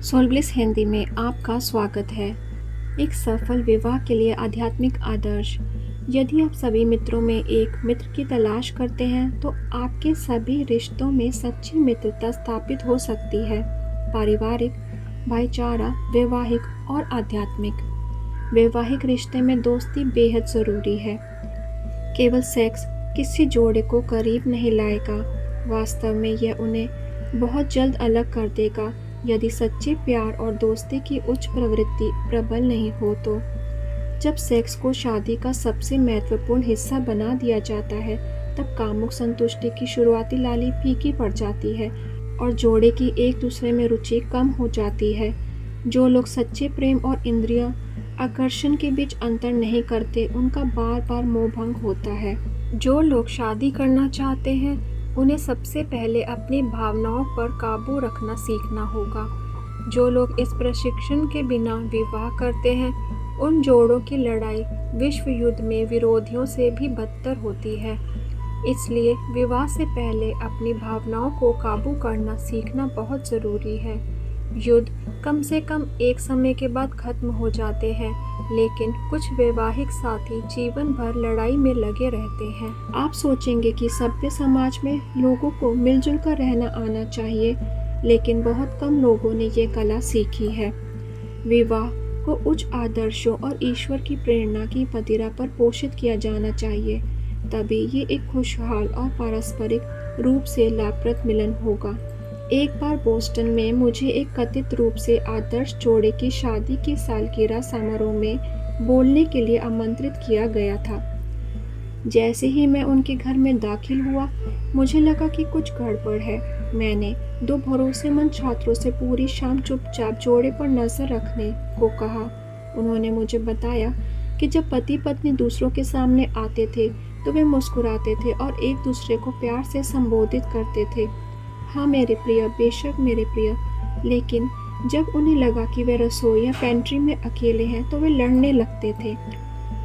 सोलब्लिस हिंदी में आपका स्वागत है। एक सफल विवाह के लिए आध्यात्मिक आदर्श। यदि आप सभी मित्रों में एक मित्र की तलाश करते हैं तो आपके सभी रिश्तों में सच्ची मित्रता स्थापित हो सकती है। पारिवारिक, भाईचारा, वैवाहिक और आध्यात्मिक। वैवाहिक रिश्ते में दोस्ती बेहद ज़रूरी है। केवल सेक्स किसी जोड़े को करीब नहीं लाएगा, वास्तव में यह उन्हें बहुत जल्द अलग कर देगा यदि सच्चे प्यार और दोस्ती की उच्च प्रवृत्ति प्रबल नहीं हो तो। जब सेक्स को शादी का सबसे महत्वपूर्ण हिस्सा बना दिया जाता है तब कामुक संतुष्टि की शुरुआती लाली फीकी पड़ जाती है और जोड़े की एक दूसरे में रुचि कम हो जाती है। जो लोग सच्चे प्रेम और इंद्रिय आकर्षण के बीच अंतर नहीं करते उनका बार बार मोह भंग होता है। जो लोग शादी करना चाहते हैं उन्हें सबसे पहले अपनी भावनाओं पर काबू रखना सीखना होगा। जो लोग इस प्रशिक्षण के बिना विवाह करते हैं उन जोड़ों की लड़ाई विश्व युद्ध में विरोधियों से भी बदतर होती है। इसलिए विवाह से पहले अपनी भावनाओं को काबू करना सीखना बहुत ज़रूरी है। युद्ध कम से कम एक समय के बाद खत्म हो जाते हैं, लेकिन कुछ वैवाहिक साथी जीवन भर लड़ाई में लगे रहते हैं। आप सोचेंगे कि सभ्य समाज में लोगों को मिलजुल कर रहना आना चाहिए, लेकिन बहुत कम लोगों ने ये कला सीखी है। विवाह को उच्च आदर्शों और ईश्वर की प्रेरणा की पदिरा पर पोषित किया जाना चाहिए, तभी ये एक खुशहाल और पारस्परिक रूप से लाभप्रद मिलन होगा। एक बार बोस्टन में मुझे एक कथित रूप से आदर्श जोड़े की शादी की सालगिरह समारोह में बोलने के लिए आमंत्रित किया गया था। जैसे ही मैं उनके घर में दाखिल हुआ मुझे लगा कि कुछ गड़बड़ है। मैंने दो भरोसेमंद छात्रों से पूरी शाम चुपचाप जोड़े पर नजर रखने को कहा। उन्होंने मुझे बताया कि जब पति पत्नी दूसरों के सामने आते थे तो वे मुस्कुराते थे और एक दूसरे को प्यार से संबोधित करते थे, हाँ मेरे प्रिय, बेशक मेरे प्रिय। लेकिन जब उन्हें लगा कि वे रसोई या पेंट्री में अकेले हैं तो वे लड़ने लगते थे।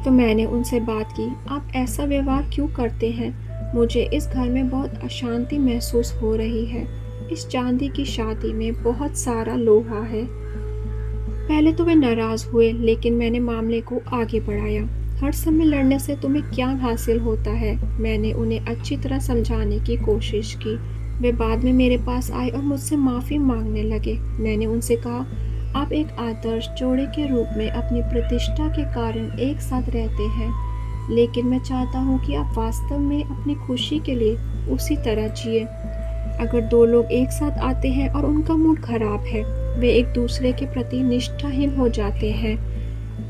तो मैंने उनसे बात की, आप ऐसा व्यवहार क्यों करते हैं? मुझे इस घर में बहुत अशांति महसूस हो रही है। इस चांदी की शादी में बहुत सारा लोहा है। पहले तो वे नाराज हुए, लेकिन मैंने मामले को आगे बढ़ाया। हर समय लड़ने से तुम्हें क्या हासिल होता है? मैंने उन्हें अच्छी तरह समझाने की कोशिश की। वे बाद में मेरे पास आए और मुझसे माफ़ी मांगने लगे। मैंने उनसे कहा, आप एक आदर्श जोड़े के रूप में अपनी प्रतिष्ठा के कारण एक साथ रहते हैं, लेकिन मैं चाहता हूँ कि आप वास्तव में अपनी खुशी के लिए उसी तरह जिए। अगर दो लोग एक साथ आते हैं और उनका मूड खराब है, वे एक दूसरे के प्रति निष्ठाहीन हो जाते हैं।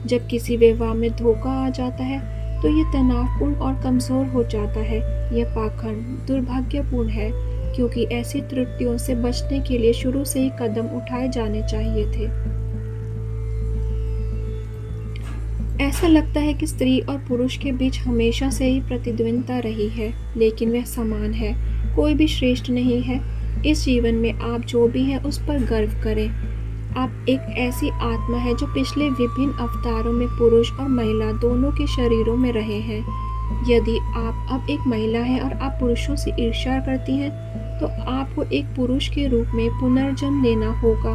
जब किसी विवाह में धोखा आ जाता है तो ये तनावपूर्ण और कमज़ोर हो जाता है। यह पाखंड दुर्भाग्यपूर्ण है, क्योंकि ऐसी त्रुटियों से बचने के लिए शुरू से ही कदम उठाए जाने चाहिए थे। ऐसा लगता है कि स्त्री और पुरुष के बीच हमेशा से ही प्रतिद्वंद्विता रही है, लेकिन वह समान है। कोई भी श्रेष्ठ नहीं है। इस जीवन में आप जो भी हैं उस पर गर्व करें। आप एक ऐसी आत्मा है जो पिछले विभिन्न अवतारों में पुरुष और महिला दोनों के शरीरों में रहे हैं। यदि आप अब एक महिला हैं और आप पुरुषों से ईर्ष्या करती हैं तो आपको एक पुरुष के रूप में पुनर्जन्म लेना होगा।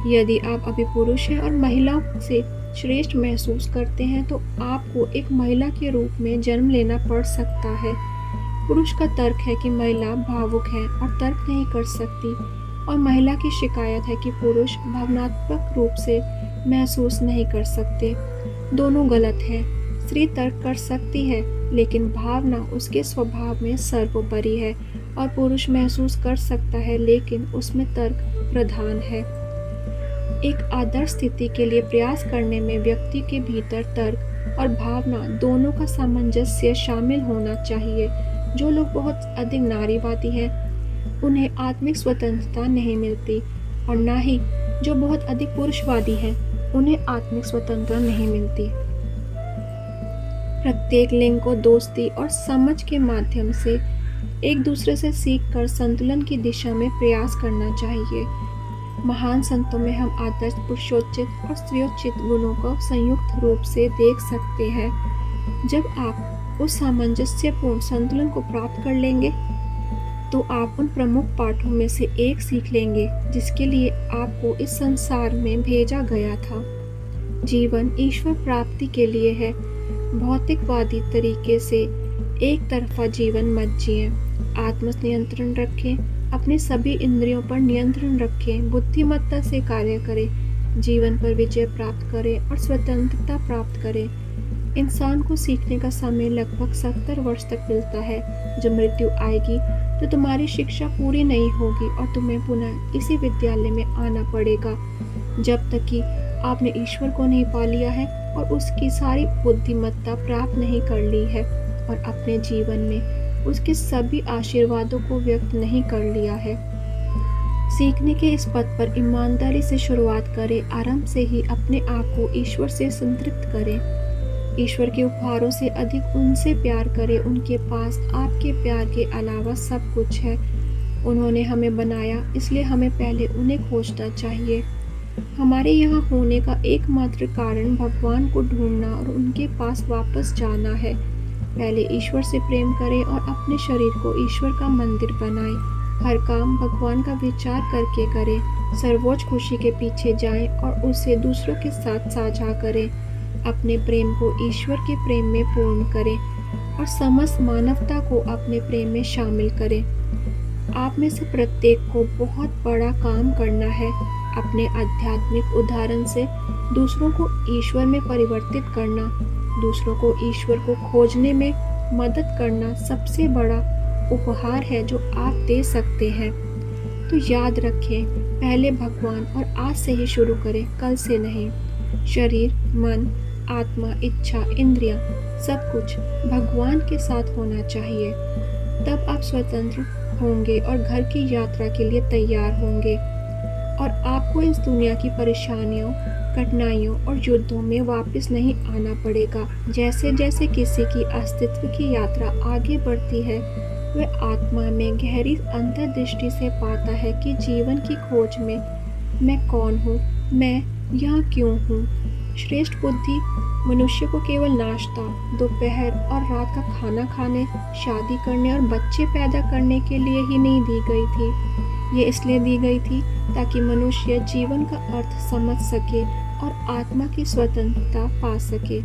यदि आप अभी पुरुष हैं और महिलाओं से श्रेष्ठ महसूस करते हैं तो आपको एक महिला के रूप में जन्म लेना पड़ सकता है। पुरुष का तर्क है कि महिला भावुक है और तर्क नहीं कर सकती, और महिला की शिकायत है कि पुरुष भावनात्मक रूप से महसूस नहीं कर सकते। दोनों गलत हैं। स्त्री तर्क कर सकती है, लेकिन भावना उसके स्वभाव में सर्वोपरि है, और पुरुष महसूस कर सकता है, लेकिन उसमें तर्क प्रधान है। एक आदर्श स्थिति के लिए प्रयास करने में व्यक्ति के भीतर तर्क और भावना दोनों का सामंजस्य शामिल होना चाहिए। जो लोग बहुत अधिक नारीवादी हैं उन्हें आत्मिक स्वतंत्रता नहीं मिलती, और ना ही जो बहुत अधिक पुरुषवादी हैं उन्हें आत्मिक स्वतंत्रता नहीं मिलती। प्रत्येक लिंग को दोस्ती और समझ के माध्यम से एक दूसरे से सीखकर संतुलन की दिशा में प्रयास करना चाहिए। महान संतों में हम आदर्श पुरुषोचित और स्त्रियोचित गुणों को संयुक्त रूप से देख सकते हैं। जब आप उस सामंजस्यपूर्ण संतुलन को प्राप्त कर लेंगे तो आप उन प्रमुख पाठों में से एक सीख लेंगे जिसके लिए आपको इस संसार में भेजा गया था। जीवन ईश्वर प्राप्ति के लिए है। भौतिकवादी तरीके से एक तरफा जीवन मत जिए। आत्म नियंत्रण रखें, अपने सभी इंद्रियों पर नियंत्रण रखें, बुद्धिमत्ता से कार्य करें, जीवन पर विजय प्राप्त करें और स्वतंत्रता प्राप्त करें। इंसान को सीखने का समय लगभग 70 वर्ष तक मिलता है। जब मृत्यु आएगी तो तुम्हारी शिक्षा पूरी नहीं होगी और तुम्हें पुनः इसी विद्यालय में आना पड़ेगा जब तक कि आपने ईश्वर को नहीं पा लिया है और उसकी सारी बुद्धिमत्ता प्राप्त नहीं कर ली है और अपने जीवन में उसके सभी आशीर्वादों को व्यक्त नहीं कर लिया है। सीखने के इस पथ पर ईमानदारी से शुरुआत करें। आरंभ से ही अपने आप को ईश्वर से संतृप्त करें। ईश्वर के उपहारों से अधिक उनसे प्यार करें। उनके पास आपके प्यार के अलावा सब कुछ है। उन्होंने हमें बनाया, इसलिए हमें पहले उन्हें खोजना चाहिए। हमारे यहाँ होने का एकमात्र कारण भगवान को ढूंढना और उनके पास वापस जाना है। पहले ईश्वर से प्रेम करें और अपने शरीर को ईश्वर का मंदिर बनाएं। हर काम भगवान का विचार करके करें। सर्वोच्च खुशी के पीछे जाएं और उसे दूसरों के साथ साझा करें। अपने प्रेम को ईश्वर के प्रेम में पूर्ण करें और समस्त मानवता को अपने प्रेम में शामिल करें। आप में से प्रत्येक को बहुत बड़ा काम करना है। अपने आध्यात्मिक उदाहरण से दूसरों को ईश्वर में परिवर्तित करना, दूसरों को ईश्वर को खोजने में मदद करना सबसे बड़ा उपहार है जो आप दे सकते हैं। तो याद रखें, पहले भगवान और आज से ही शुरू करें, कल से नहीं। शरीर, मन, आत्मा, इच्छा, इंद्रियां, सब कुछ भगवान के साथ होना चाहिए। तब आप स्वतंत्र होंगे और घर की यात्रा के लिए तैयार होंगे और आपको इस दुनिया की परेशानियों, कठिनाइयों और युद्धों में वापस नहीं आना पड़ेगा। जैसे जैसे किसी की अस्तित्व की यात्रा आगे बढ़ती है, वह आत्मा में गहरी अंतर्दृष्टि से पाता है कि जीवन की खोज में मैं कौन हूँ, मैं यहाँ क्यों हूँ। श्रेष्ठ बुद्धि मनुष्य को केवल नाश्ता, दोपहर और रात का खाना खाने, शादी करने और बच्चे पैदा करने के लिए ही नहीं दी गई थी। ये इसलिए दी गई थी ताकि मनुष्य जीवन का अर्थ समझ सके और आत्मा की स्वतंत्रता पा सके।